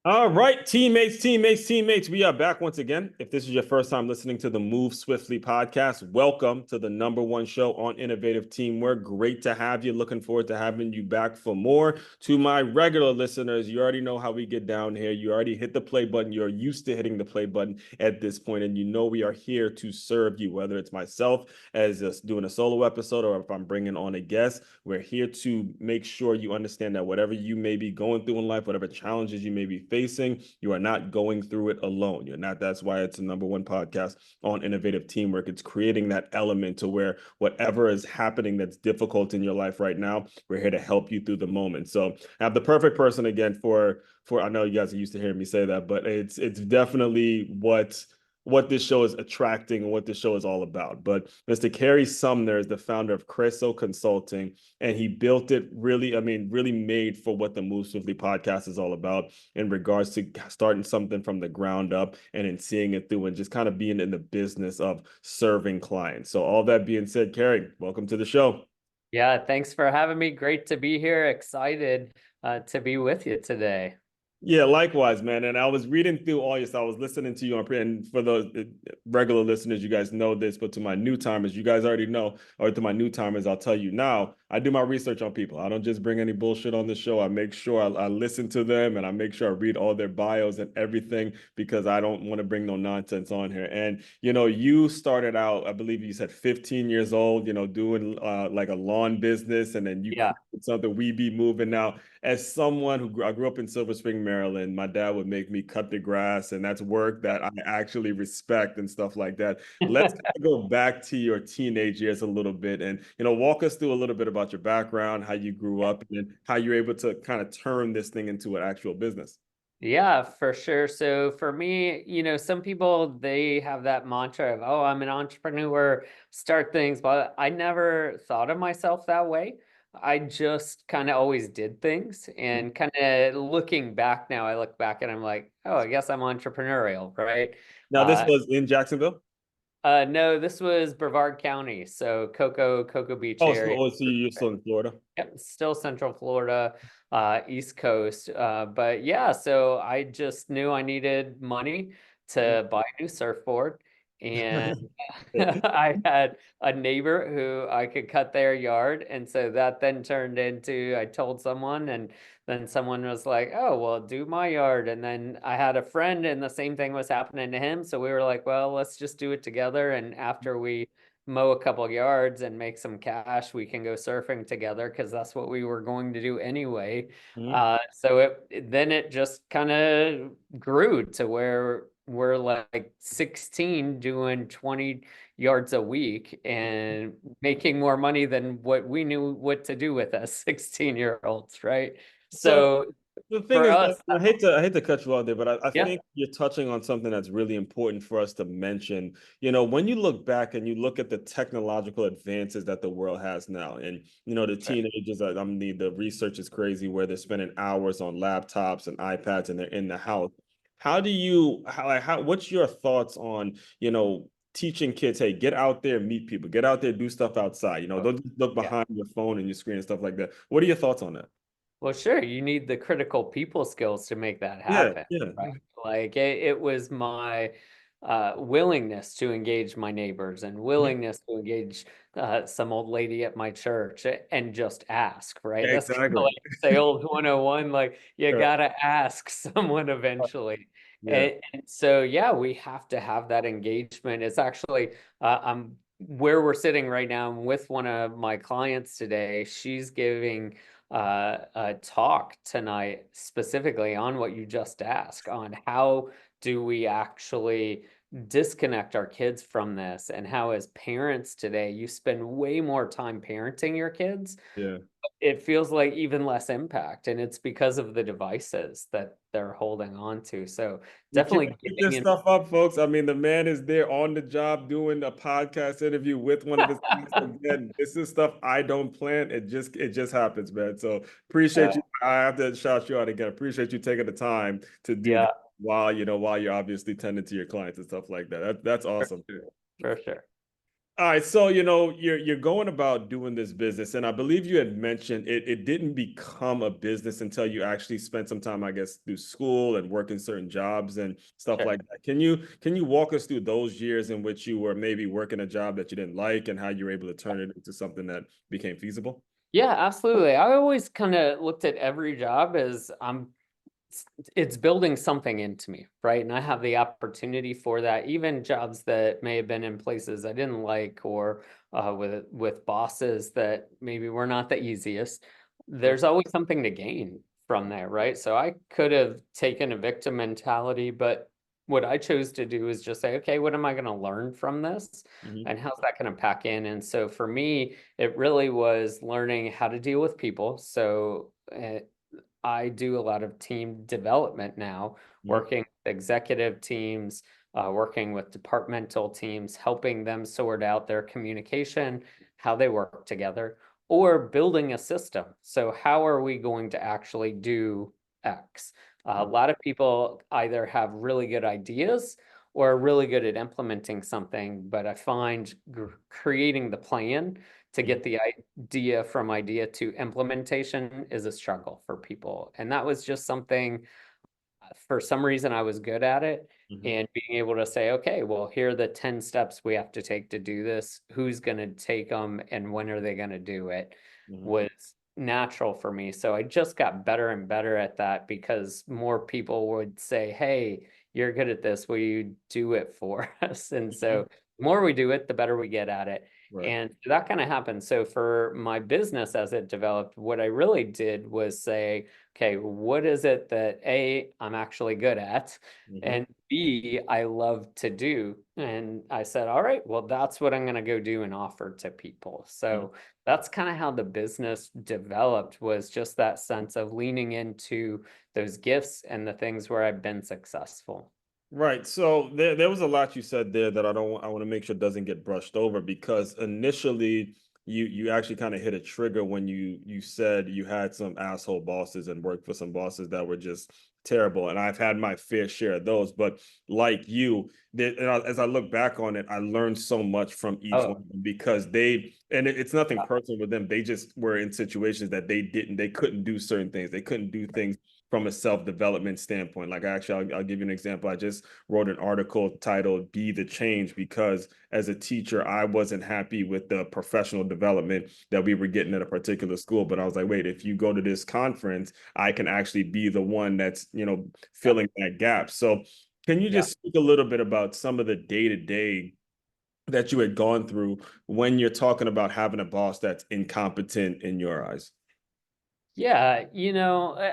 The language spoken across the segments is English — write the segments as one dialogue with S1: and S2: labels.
S1: All right, teammates. We are back once again. If this is your first time listening to the Move Swiftly podcast, welcome to the number one show on innovative teamwork. Great to have you. Looking forward to having you back for more. To my regular listeners, you already know how we get down here. You already hit the play button. You're used to hitting the play button at this point, and you know we are here to serve you, whether it's myself as doing a solo episode or if I'm bringing on a guest. We're here to make sure you understand that whatever you may be going through in life, whatever challenges you may be facing, you are not going through it alone. You're not. That's why it's the number one podcast on innovative teamwork. It's creating that element to where whatever is happening that's difficult in your life right now, we're here to help you through the moment. So I have the perfect person again for I know you guys are used to hearing me say that, but it's definitely what this show is attracting and what this show is all about. But Mr. Carey Sumner is the founder of Cresso Consulting, and he built it really, I mean, really made for what the Move Swiftly podcast is all about in regards to starting something from the ground up and then seeing it through and just kind of being in the business of serving clients. So all that being said, Carey, welcome to the show.
S2: Yeah, thanks for having me. Great to be here. Excited to be with you today.
S1: Yeah, likewise, man. And I was reading through all your stuff. I was listening to you on, and for the regular listeners, you guys know this, but to my new timers, you guys already know, or to my new timers, I'll tell you now, I do my research on people. I don't just bring any bullshit on the show. I make sure I listen to them and I make sure I read all their bios and everything because I don't want to bring no nonsense on here. And, you started out, I believe you said 15 years old, doing like a lawn business, and then you
S2: Yeah.
S1: created something, We Be Moving Now. As someone I grew up in Silver Spring, Maryland, my dad would make me cut the grass, and that's work that I actually respect and stuff like that. Let's kind of go back to your teenage years a little bit, and walk us through a little bit about your background, how you grew up, and then how you're able to kind of turn this thing into an actual business.
S2: Yeah, for sure. So for me, some people they have that mantra of, oh, I'm an entrepreneur, start things, but I never thought of myself that way. I just kind of always did things and kind of looking back now, I look back and I'm like, oh, I guess I'm entrepreneurial, right?
S1: Now, this
S2: Uh,
S1: was in Jacksonville.
S2: no, this was Brevard County, so Cocoa Beach
S1: Oh,
S2: area.
S1: so you're still in Florida.
S2: Yep, still Central Florida, East Coast. But yeah, so I just knew I needed money to buy a new surfboard. And I had a neighbor who I could cut their yard. And so that then turned into I told someone, and then someone was like, oh, well, do my yard. And then I had a friend, and the same thing was happening to him. So we were like, well, let's just do it together. And after we mow a couple yards and make some cash, we can go surfing together because that's what we were going to do anyway.
S1: Mhm.
S2: So it just kind of grew to where we're like 16 doing 20 yards a week and making more money than what we knew what to do with as 16-year-olds, right?
S1: So
S2: So
S1: the thing
S2: for
S1: is,
S2: us,
S1: I hate to cut you off there, but I
S2: yeah,
S1: think you're touching on something that's really important for us to mention. When you look back and you look at the technological advances that the world has now, and the
S2: sure.
S1: teenagers, I mean, the research is crazy where they're spending hours on laptops and iPads and they're in the house. What's your thoughts on, teaching kids, hey, get out there, meet people, get out there, do stuff outside. Don't just look
S2: Yeah.
S1: behind your phone and your screen and stuff like that. What are your thoughts on that?
S2: Well, sure, you need the critical people skills to make that
S1: Yeah,
S2: happen,
S1: yeah.
S2: right? Like it was my willingness to engage my neighbors and
S1: Mhm.
S2: willingness to engage some old lady at my church and just ask, right? That's kind of
S1: Exactly.
S2: like sales 101, like you
S1: Sure.
S2: gotta ask someone eventually.
S1: Yeah.
S2: And so, yeah, we have to have that engagement. It's actually, I'm where we're sitting right now. I'm with one of my clients today. She's giving a talk tonight specifically on what you just asked on how do we actually disconnect our kids from this, and how as parents today you spend way more time parenting your kids.
S1: Yeah.
S2: It feels like even less impact, and it's because of the devices that they're holding on to. So
S1: You can't
S2: definitely
S1: make
S2: getting
S1: this
S2: in.
S1: stuff up, folks. I mean, the man is there on the job doing a podcast interview with one of his clients. Again, this is stuff I don't plan. It just happens, man. So appreciate
S2: uh,
S1: you. I have to shout you out again. Appreciate you taking the time to do
S2: yeah,
S1: that while you're obviously tending to your clients and stuff like that. That's
S2: for
S1: awesome.
S2: sure, for sure.
S1: All right, so you're going about doing this business, and I believe you had mentioned it didn't become a business until you actually spent some time, I guess, through school and working certain jobs and stuff
S2: Sure.
S1: like that. Can you walk us through those years in which you were maybe working a job that you didn't like and how you were able to turn it into something that became feasible?
S2: Yeah, absolutely. I always kind of looked at every job as it's building something into me, right? And I have the opportunity for that. Even jobs that may have been in places I didn't like, or with bosses that maybe were not the easiest,
S1: Right.
S2: there's always something to gain from there, right? So I could have taken a victim mentality, but what I chose to do is just say, okay, what am I going to learn from this?
S1: Hmm.
S2: And how's that going to pack in? And so for me, it really was learning how to deal with people. So I do a lot of team development now,
S1: Hmm.
S2: working with executive teams, working with departmental teams, helping them sort out their communication, how they work together, or building a system. So, how are we going to actually do X? A lot of people either have really good ideas or are really good at implementing something, but I find creating the plan to get the idea from idea to implementation is a struggle for people. And that was just something, for some reason, I was good at it.
S1: Hmm.
S2: And being able to say, okay, well, here are the 10 steps we have to take to do this. Who's going to take them and when are they going to do it
S1: Hmm.
S2: was natural for me. So I just got better and better at that because more people would say, hey, you're good at this. Will you do it for us? And
S1: Hmm.
S2: so the more we do it, the better we get at it.
S1: Right.
S2: And that kind of happened. So for my business as it developed, what I really did was say, okay, what is it that A, I'm actually good at,
S1: Hmm.
S2: and B, I love to do? And I said, all right, well, that's what I'm going to go do and offer to people. So that's kind of how the business developed, was just that sense of leaning into those gifts and the things where I've been successful.
S1: Right. So there was a lot you said there that I want to make sure doesn't get brushed over because initially you actually kind of hit a trigger when you said you had some asshole bosses and worked for some bosses that were just terrible. And I've had my fair share of those. But like you, as I look back on it, I learned so much from each one
S2: Oh,
S1: of them because it's nothing personal with them. They just were in situations that they couldn't do certain things. They couldn't do things from a self-development standpoint. Like actually, I'll give you an example. I just wrote an article titled "Be the Change" because as a teacher, I wasn't happy with the professional development that we were getting at a particular school. But I was like, wait, if you go to this conference, I can actually be the one that's,
S2: yeah,
S1: filling that gap. So can you
S2: yeah.
S1: just speak a little bit about some of the day-to-day that you had gone through when you're talking about having a boss that's incompetent in your eyes?
S2: Yeah,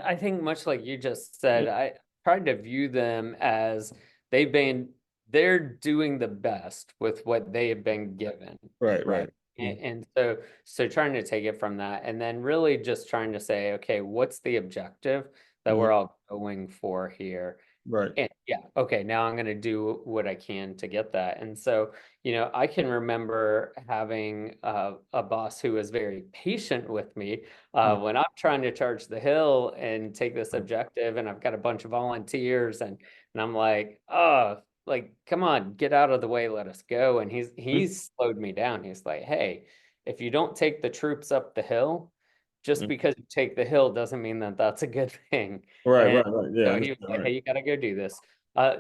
S2: I think much like you just said, I tried to view them as they've been they're doing the best with what they have been given,
S1: Right,
S2: right?
S1: right.
S2: And so trying to take it from that and then really just trying to say, okay, what's the objective that
S1: Mhm.
S2: we're all going for here?
S1: Right.
S2: And yeah, okay, now I'm going to do what I can to get that. And so, I can remember having a boss who was very patient with me
S1: Mhm.
S2: when I'm trying to charge the hill and take this objective, and I've got a bunch of volunteers, and I'm like, oh, like, come on, get out of the way, let us go. And he's slowed me down. He's like, hey, if you don't take the troops up the hill, just
S1: Mhm.
S2: because you take the hill doesn't mean that that's a good thing.
S1: Right,
S2: And
S1: right, right. Yeah, I
S2: so he was
S1: understand.
S2: like,
S1: Right.
S2: hey, you got to go do this.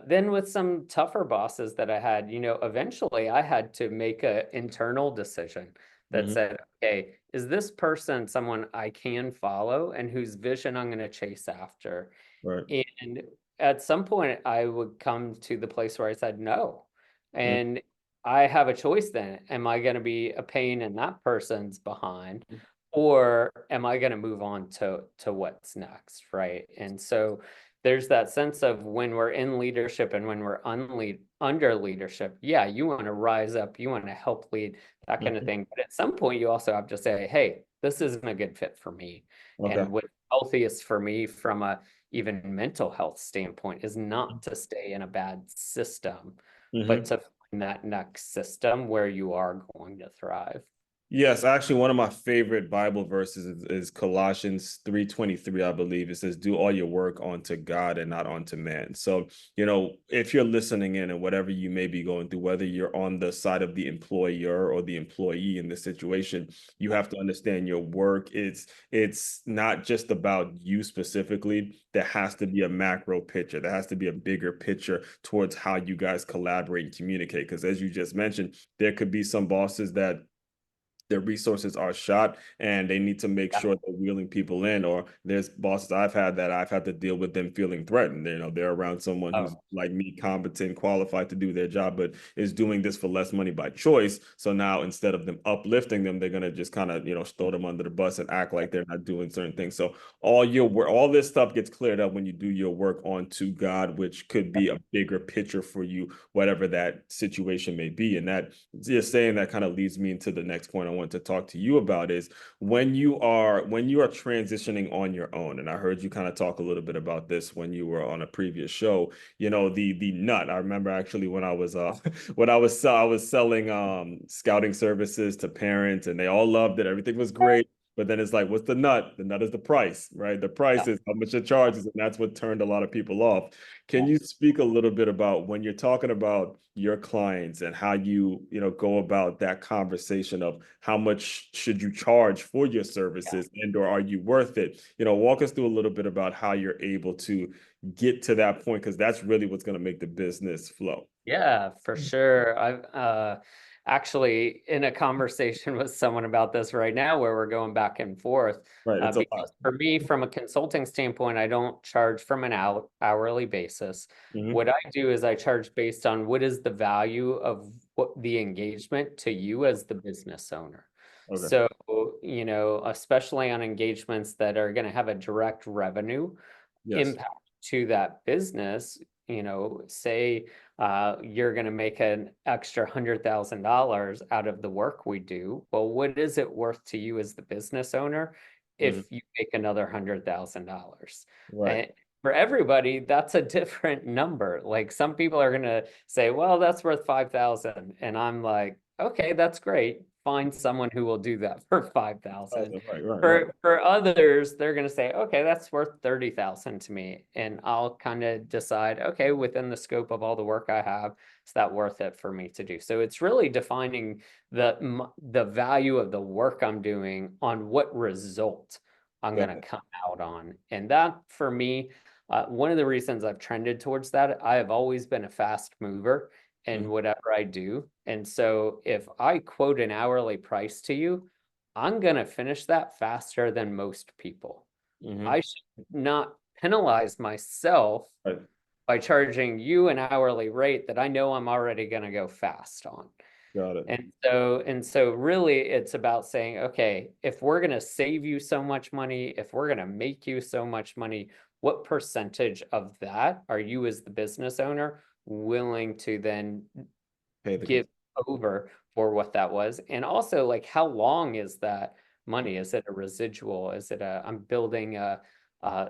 S2: Then with some tougher bosses that I had, eventually I had to make an internal decision that
S1: Hmm.
S2: said, okay, is this person someone I can follow and whose vision I'm going to chase after?
S1: Right.
S2: And at some point, I would come to the place where I said no.
S1: Mhm.
S2: And I have a choice then. Am I going to be a pain in that person's behind? Or am I going to move on to what's next? Right. And so there's that sense of when we're in leadership and when we're under leadership, yeah, you want to rise up, you want to help lead, that kind of
S1: Mhm.
S2: thing. But at some point, you also have to say, hey, this isn't a good fit for me.
S1: Okay.
S2: And what's healthiest for me from a even mental health standpoint is not to stay in a bad system, but
S1: Hmm.
S2: to find that next system where you are going to thrive.
S1: Yes, actually, one of my favorite Bible verses is Colossians 3:23, I believe. It says, "Do all your work unto God and not unto man." So, if you're listening in and whatever you may be going through, whether you're on the side of the employer or the employee in this situation, you have to understand your work. It's not just about you specifically. There has to be a macro picture. There has to be a bigger picture towards how you guys collaborate and communicate. Because as you just mentioned, there could be some bosses that their resources are shot and they need to make
S2: Yeah.
S1: sure they're wheeling people in, or there's bosses I've had that I've had to deal with them feeling threatened. They're around someone who's
S2: Oh,
S1: like me, competent, qualified to do their job, but is doing this for less money by choice. So now instead of them uplifting them, they're going to just kind of throw them under the bus and act like they're not doing certain things. So all this stuff gets cleared up when you do your work onto God, which could be a bigger picture for you, whatever that situation may be. And that, just saying, that kind of leads me into the next point I want to talk to you about is when you are transitioning on your own. And I heard you kind of talk a little bit about this when you were on a previous show. The nut. I remember actually when I was I was selling scouting services to parents, and they all loved it. Everything was great. But then it's like, what's the nut? The nut is the price, right? The price
S2: yeah.
S1: is how much it charges, and that's what turned a lot of people off. Can you speak a little bit about when you're talking about your clients and how you go about that conversation of how much should you charge for your
S2: Yeah.
S1: services, and or are you worth it? Walk us through a little bit about how you're able to get to that point, because that's really what's going to make the business flow.
S2: Yeah, for sure. I've actually in a conversation with someone about this right now where we're going back and forth.
S1: Right. It's a lot.
S2: Because for me, from a consulting standpoint, I don't charge from an hourly basis.
S1: Hmm.
S2: What I do is I charge based on what is the value of what the engagement to you as the business owner.
S1: Okay.
S2: So, especially on engagements that are going to have a direct revenue
S1: Yes.
S2: impact to that business, say you're going to make an extra $100,000 out of the work we do. Well, what is it worth to you as the business owner
S1: Hmm.
S2: if you make another $100,000?
S1: Right.
S2: And for everybody, that's a different number. Like some people are going to say, well, that's worth 5,000. And I'm like, okay, that's great. Find someone who will do that for 5,000.
S1: Right. Right. Right.
S2: For others, they're going to say, okay, that's worth 30,000 to me. And I'll kind of decide, okay, within the scope of all the work I have, is that worth it for me to do? So it's really defining the value of the work I'm doing on what result I'm going
S1: Got
S2: to
S1: it.
S2: come out on. And that for me, one of the reasons I've trended towards that, I have always been a fast mover in
S1: Mhm.
S2: whatever I do. And so if I quote an hourly price to you, I'm going to finish that faster than most people.
S1: Mhm.
S2: I should not penalize myself
S1: Right.
S2: by charging you an hourly rate that I know I'm already going to go fast on.
S1: Got it.
S2: And so really it's about saying, okay, if we're going to save you so much money, if we're going to make you so much money, what percentage of that are you as the business owner willing to then
S1: Pay the
S2: give over for what that was? And also, like, how long is that money? Is it a residual? Is it I'm building a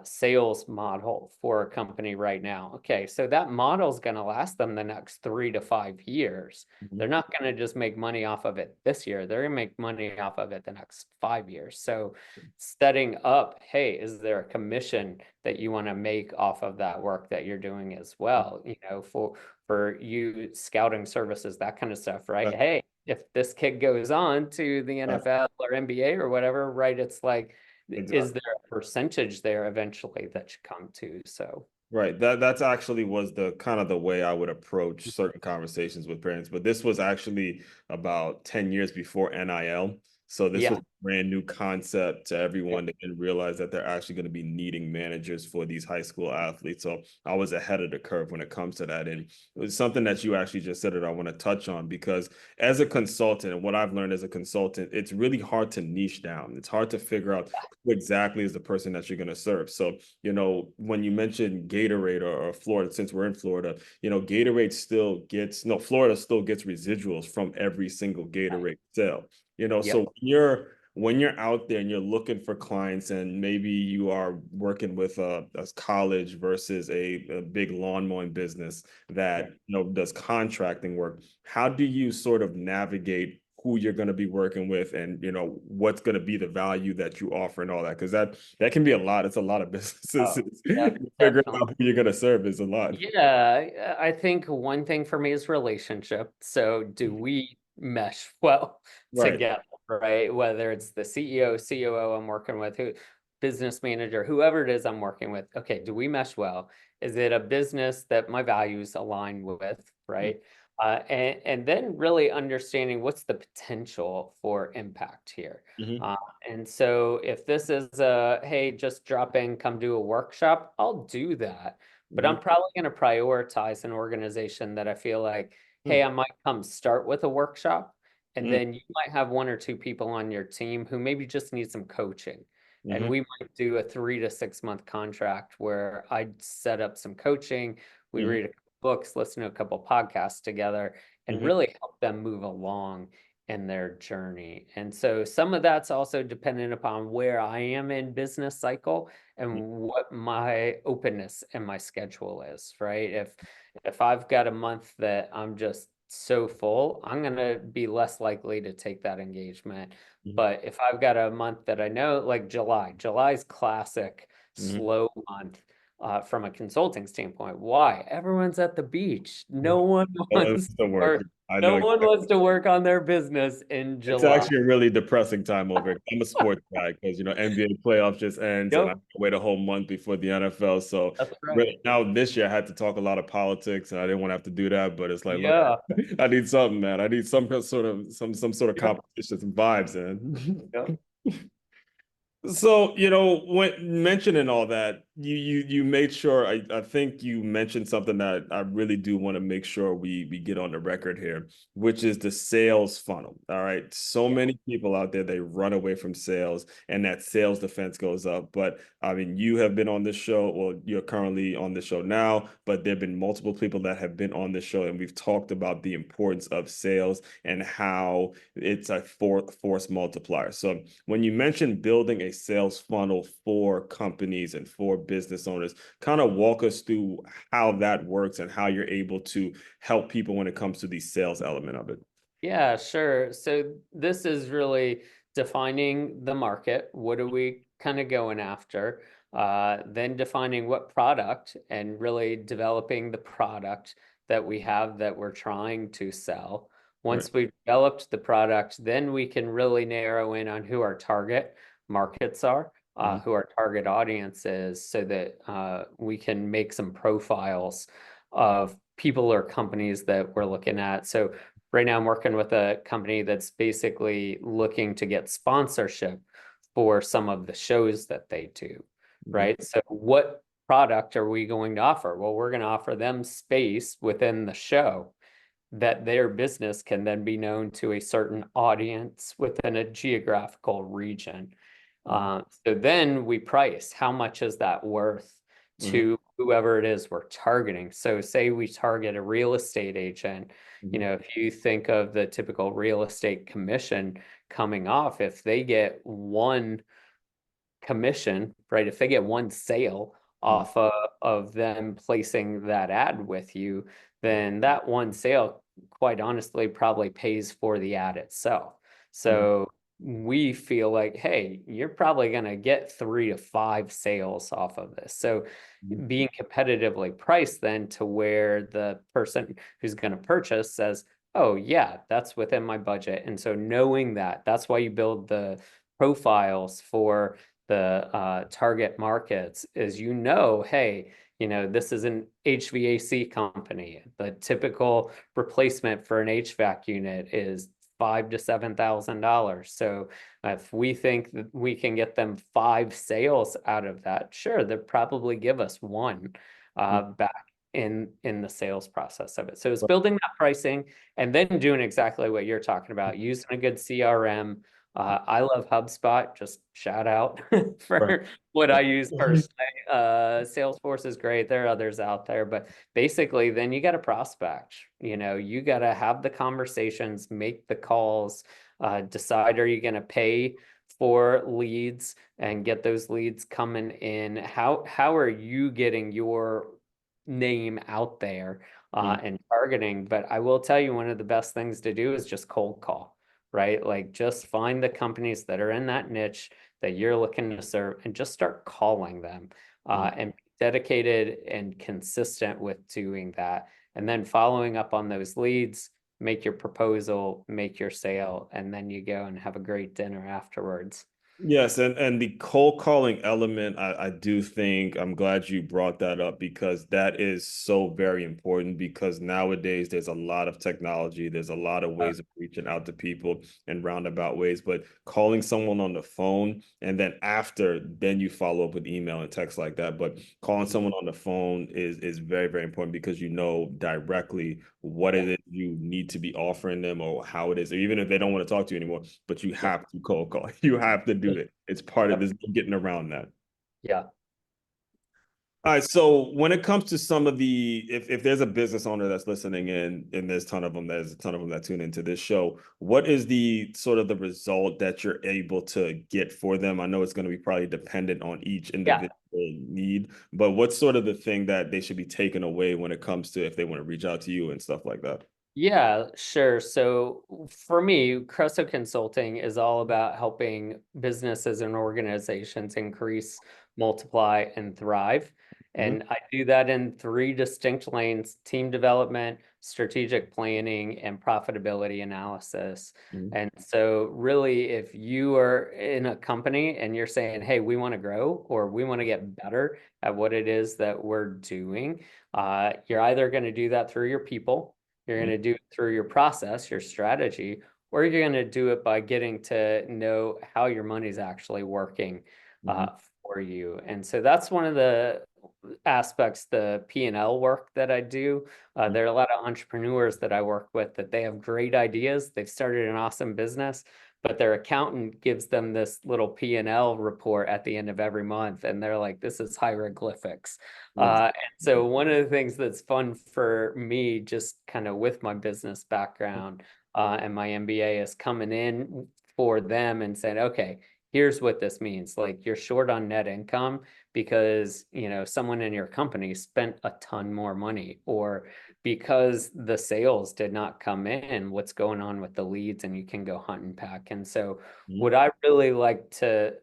S2: sales model for a company right now. Okay, so that model is going to last them the next 3 to 5 years.
S1: Mhm.
S2: They're not going to just make money off of it this year. They're going to make money off of it the next 5 years. So setting up, hey, is there a commission that you want to make off of that work that you're doing as well? For you scouting services, that kind of stuff, right?
S1: Right.
S2: Hey, if this kid goes on to the
S1: Right.
S2: NFL or NBA or whatever, right? It's like, is
S1: Exactly.
S2: there a percentage there eventually that you come to? So
S1: Right. That's actually was the kind of the way I would approach certain conversations with parents. But this was actually about 10 years before NIL. So this was
S2: yeah,
S1: a brand new concept to
S2: yeah,
S1: everyone. They didn't realize that they're actually going to be needing managers for these high school athletes. So I was ahead of the curve when it comes to that. And it was something that you actually just said that I want to touch on, because as a consultant, and what I've learned as a consultant, it's really hard to niche down. It's hard to figure out who exactly is the person that you're going to serve. So when you mentioned Gatorade or Florida, since we're in Florida, Gatorade still gets, no, Florida still gets residuals from every single Gatorade sale. So
S2: yep,
S1: when you're out there and you're looking for clients, and maybe you are working with a college versus a big lawn mowing business
S2: yeah,
S1: that does contracting work, how do you sort of navigate who you're going to be working with and, what's going to be the value that you offer and all that. Because that can be a lot. It's a lot of businesses.
S2: Oh, yeah,
S1: Figuring
S2: definitely.
S1: out who you're going to serve is a lot.
S2: Yeah, I think one thing for me is relationship. So do we mesh well
S1: Right.
S2: together, right? Whether it's the CEO, COO I'm working with, who business manager, whoever it is I'm working with. Okay, do we mesh well? Is it a business that my values align with, right? And then really understanding what's the potential for impact here.
S1: Mm-hmm.
S2: Uh, and so if this is a, hey, just drop in, come do a workshop, I'll do that. But
S1: Mm-hmm.
S2: I'm probably going to prioritize an organization that I feel like, hey, I might come start with a workshop, and
S1: Mm-hmm.
S2: then you might have one or two people on your team who maybe just need some coaching. And we might do a 3 to 6 month contract where I'd set up some coaching, we
S1: Mm-hmm.
S2: read a couple books, listen to a couple podcasts together, and
S1: Mm-hmm.
S2: really help them move along in their journey. And so some of that's also dependent upon where I am in business cycle and what my openness and my schedule is, right? If I've got a month that I'm just so full, I'm going to be less likely to take that engagement.
S1: Mm-hmm.
S2: But if I've got a month that I know, like July's classic
S1: Mm-hmm.
S2: slow month from a consulting standpoint. Why? Everyone's at the beach.
S1: No
S2: No one
S1: one
S2: wants
S1: wants to work.
S2: or
S1: I
S2: no
S1: know
S2: one
S1: exactly.
S2: wants to work on their business in
S1: It's
S2: July.
S1: actually a really depressing time over here. I'm a sports guy because NBA playoffs just ends and I
S2: Yep,
S1: have to wait a whole month before the NFL. So
S2: that's right.
S1: really now this year I had to talk a lot of politics and I didn't want to have to do that. But it's like, look,
S2: Yeah.
S1: I need something, man. I need some sort of
S2: Yep.
S1: competition, some vibes, man.
S2: Yep.
S1: So, when mentioning all that, you made sure I think you mentioned something that I really do want to make sure we get on the record here, which is the sales funnel. All right. So
S2: Yeah.
S1: many people out there, they run away from sales and that sales defense goes up. But I mean, you have been on this show, well, you're currently on the show now, but there have been multiple people that have been on this show, and we've talked about the importance of sales and how it's a force multiplier. So when you mention building a sales funnel for companies and for business owners, kind of walk us through how that works and how you're able to help people when it comes to the sales element of it.
S2: Yeah, sure. So this is really defining the market. What are we kind of going after? Then defining what product and really developing the product that we have that we're trying to sell.
S1: Right.
S2: Once we've developed the product, then we can really narrow in on who our target markets are,
S1: Mhm.
S2: who our target audience is, so that we can make some profiles of people or companies that we're looking at. So right now I'm working with a company that's basically looking to get sponsorship for some of the shows that they do,
S1: Mhm.
S2: right? So what product are we going to offer? Well, we're going to offer them space within the show that their business can then be known to a certain audience within a geographical region.
S1: Mhm.
S2: So then we price how much is that worth
S1: Mhm.
S2: to whoever it is we're targeting. So say we target a real estate agent,
S1: Mhm.
S2: if you think of the typical real estate commission coming off, if they get one commission, right? If they get one sale
S1: Mhm.
S2: off of them placing that ad with you, then that one sale, quite honestly, probably pays for the ad itself.
S1: Mhm.
S2: So we feel like, hey, you're probably going to get 3 to 5 sales off of this. So
S1: Mhm.
S2: being competitively priced then to where the person who's going to purchase says, oh, yeah, that's within my budget. And so knowing that, that's why you build the profiles for the target markets is, hey, this is an HVAC company. The typical replacement for an HVAC unit is $5,000 to $7,000. So if we think that we can get them 5 sales out of that, sure, they'll probably give us one back in the sales process of it. So it's building that pricing and then doing exactly what you're talking about, using a good CRM. I love HubSpot, just shout out
S1: Right.
S2: for what I use
S1: Mhm.
S2: personally. Salesforce is great. There are others out there, but basically then you got to prospect, you got to have the conversations, make the calls, decide, are you going to pay for leads and get those leads coming in? How are you getting your name out there
S1: Mhm.
S2: and targeting? But I will tell you, one of the best things to do is just cold call. right? Like just find the companies that are in that niche that you're looking to serve and just start calling them and be dedicated and consistent with doing that. And then following up on those leads, make your proposal, make your sale, and then you go and have a great dinner afterwards.
S1: Yes, and the cold calling element, I do think I'm glad you brought that up because that is so very important because nowadays there's a lot of technology, there's a lot of ways of reaching out to people in roundabout ways, but calling someone on the phone and then you follow up with email and text like that. But calling someone on the phone is very, very important because you know directly what
S2: Yeah,
S1: it is you need to be offering them or how it is, or even if they don't want to talk to you anymore, but you
S2: yeah,
S1: have to cold call. You have to do it. It's part of
S2: yep,
S1: this getting around that.
S2: yeah.
S1: All right. So when it comes to some of if there's a business owner that's listening in, and there's a ton of them that tune into this show, what is the sort of the result that you're able to get for them? I know it's going to be probably dependent on each
S2: Yeah.
S1: individual need, but what's sort of the thing that they should be taking away when it comes to if they want to reach out to you and stuff like that?
S2: Yeah, sure. So for me, Cresso Consulting is all about helping businesses and organizations increase, multiply, and thrive.
S1: Mhm,
S2: And I do that in three distinct lanes: team development, strategic planning, and profitability analysis.
S1: mhm,
S2: And so really, if you are in a company and you're saying, hey, we want to grow or we want to get better at what it is that we're doing, you're either going to do that through your people, you're going
S1: mhm,
S2: to do it through your process, your strategy, or you're going to do it by getting to know how your money's actually working
S1: mhm,
S2: uh, for you. And so that's one of the aspects, the P&L work that I do.
S1: mhm,
S2: There are a lot of entrepreneurs that I work with that they have great ideas. They've started an awesome business, but their accountant gives them this little P&L report at the end of every month, and they're like, "This is hieroglyphics."
S1: mhm,
S2: And so one of the things that's fun for me, just kind of with my business background and my MBA, is coming in for them and saying, "Okay, here's what this means. Like you're short on net income because, someone in your company spent a ton more money, or because the sales did not come in, what's going on with the leads, and you can go hunt and pack." And so
S1: mhm.
S2: what I really like to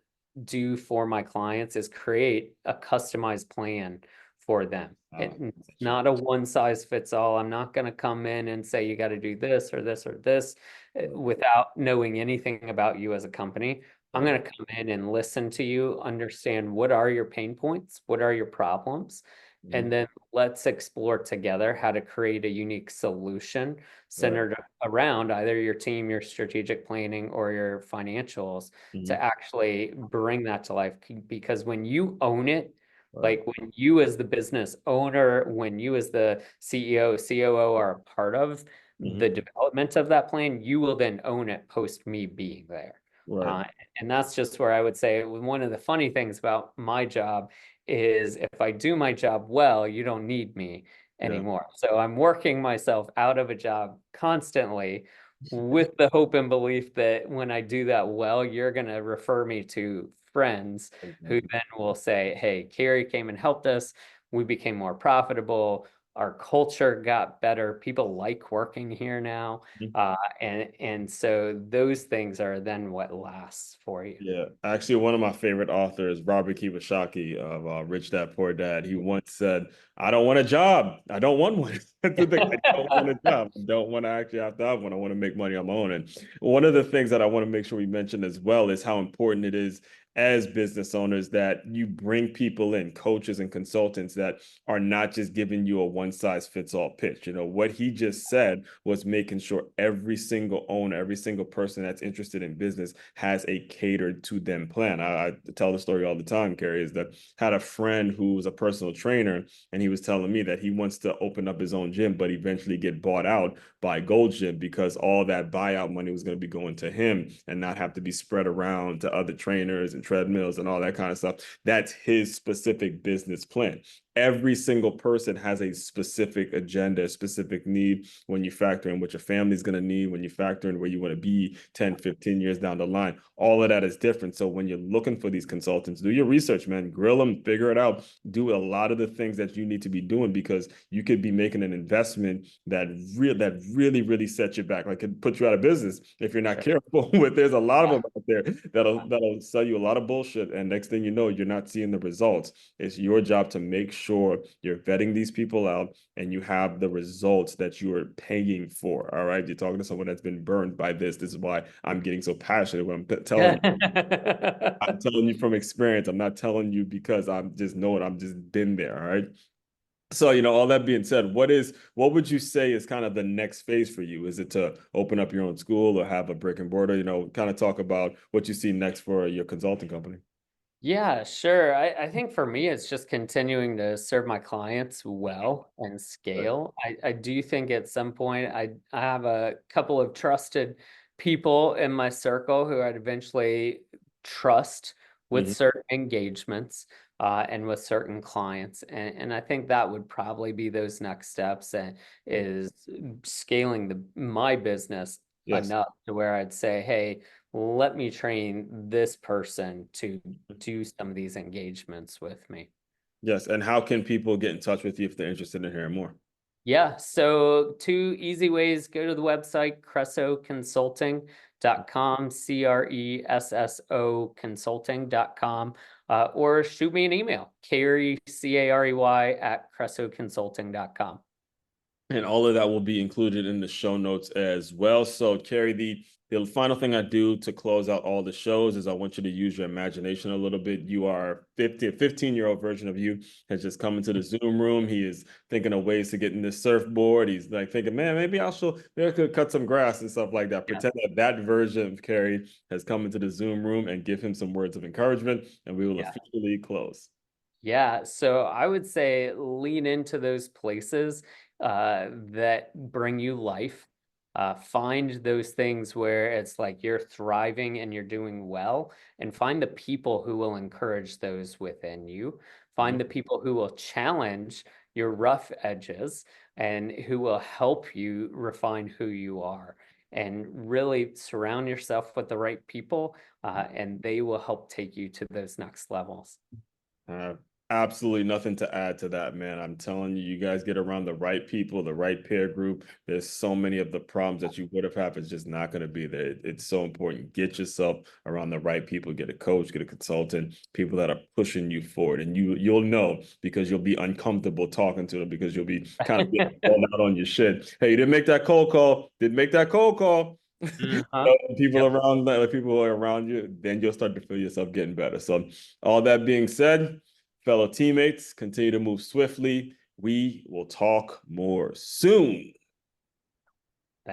S2: do for my clients is create a customized plan for them. It's
S1: Gotcha.
S2: not a one size fits all. I'm not going to come in and say you got to do this or this or this
S1: Right,
S2: without knowing anything about you as a company. I'm
S1: right.
S2: going to come in and listen to you, understand what are your pain points, what are your problems,
S1: Mhm,
S2: and then let's explore together how to create a unique solution
S1: right.
S2: centered around either your team, your strategic planning, or your financials
S1: Mhm,
S2: to actually bring that to life. Because when you own it,
S1: right.
S2: like when you as the business owner, when you as the CEO, COO are a part of the
S1: Mhm,
S2: development of that plan, you will then own it post me being there.
S1: right.
S2: Uh, and that's just where I would say one of the funny things about my job is if I do my job well, you don't need me
S1: Yeah.
S2: anymore. So I'm working myself out of a job constantly with the hope and belief that when I do that well, you're going to refer me to friends who
S1: Exactly.
S2: then will say, hey, Carey came and helped us. We became more profitable. Our culture got better. People like working here now. And so those things are then what lasts for you.
S1: Yeah, actually, one of my favorite authors, Robert Kiyosaki of Rich Dad Poor Dad, he once said, "I don't want a job. I don't want one." That's the thing. I don't want a job. I don't want to actually have to have one. I want to make money on my own. And one of the things that I want to make sure we mention as well is how important it is as business owners that you bring people in, coaches and consultants that are not just giving you a one size fits all pitch. You know, what he just said was making sure every single owner, every single person that's interested in business has a catered to them plan. I tell the story all the time, Carey, is that I had a friend who was a personal trainer, and he was telling me that he wants to open up his own gym, but eventually get bought out by Gold Gym because all that buyout money was going to be going to him and not have to be spread around to other trainers and treadmills and all that kind of stuff. That's his specific business plan. every single person has a specific agenda, a specific need. When you factor in what your family's going to need, when you factor in where you want to be 10, 15 years down the line, all of that is different. So when you're looking for these consultants, do your research, man, grill them, figure it out, do a lot of the things that you need to be doing, because you could be making an investment that really sets you back. Like, it puts you out of business if you're not careful. With There's a lot of them out there that'll sell you a lot of bullshit, and next thing you know, you're not seeing the results. It's your job to make sure you're vetting these people out and you have the results that you are paying for. All right, you're talking to someone that's been burned by this. This is why I'm getting so passionate when I'm telling you. I'm telling you from experience. I'm not telling you because I'm just knowing. I'm just been there. All right. So, all that being said, what would you say is kind of the next phase for you? Is it to open up your own school or have a brick and mortar? Kind of talk about what you see next for your consulting company.
S2: Yeah, sure. I think for me, it's just continuing to serve my clients well and
S1: Right.
S2: scale. I do think at some point I have a couple of trusted people in my circle who I'd eventually trust with
S1: Mhm.
S2: certain engagements and with certain clients. And I think that would probably be those next steps, and is scaling my business
S1: Yes.
S2: enough to where I'd say, hey, let me train this person to do some of these engagements with me.
S1: Yes. And how can people get in touch with you if they're interested in hearing more?
S2: Yeah, so two easy ways: go to the website, cressoconsulting.com, Cresso consulting.com, or shoot me an email, Carey, Carey at cressoconsulting.com.
S1: And all of that will be included in the show notes as well. So, Carey, the final thing I do to close out all the shows is I want you to use your imagination a little bit. You are 15-year-old version of you has just come into the Zoom room. He is thinking of ways to get in this surfboard. He's like thinking, man, maybe I could cut some grass and stuff like that.
S2: Yeah.
S1: Pretend that version of Carey has come into the Zoom room, and give him some words of encouragement, and we will
S2: Yeah.
S1: officially close.
S2: Yeah, so I would say lean into those places that bring you life. Find those things where it's like you're thriving and you're doing well, and find the people who will encourage those within you. Find
S1: Mhm.
S2: the people who will challenge your rough edges and who will help you refine who you are. And really surround yourself with the right people, and they will help take you to those next levels.
S1: Uh, Absolutely nothing to add to that, man. I'm telling you, you guys get around the right people, the right peer group. There's so many of the problems that you would have had is just not going to be there. It's so important. Get yourself around the right people. Get a coach, get a consultant, people that are pushing you forward, and you'll know, because you'll be uncomfortable talking to them, because you'll be kind of getting called out on your shit. Hey, you didn't make that cold call. Didn't make that cold call.
S2: Uh-huh.
S1: People
S2: Yep.
S1: around, like people who are around you, then you'll start to feel yourself getting better. So, all that being said, fellow teammates, continue to move swiftly. We will talk more soon.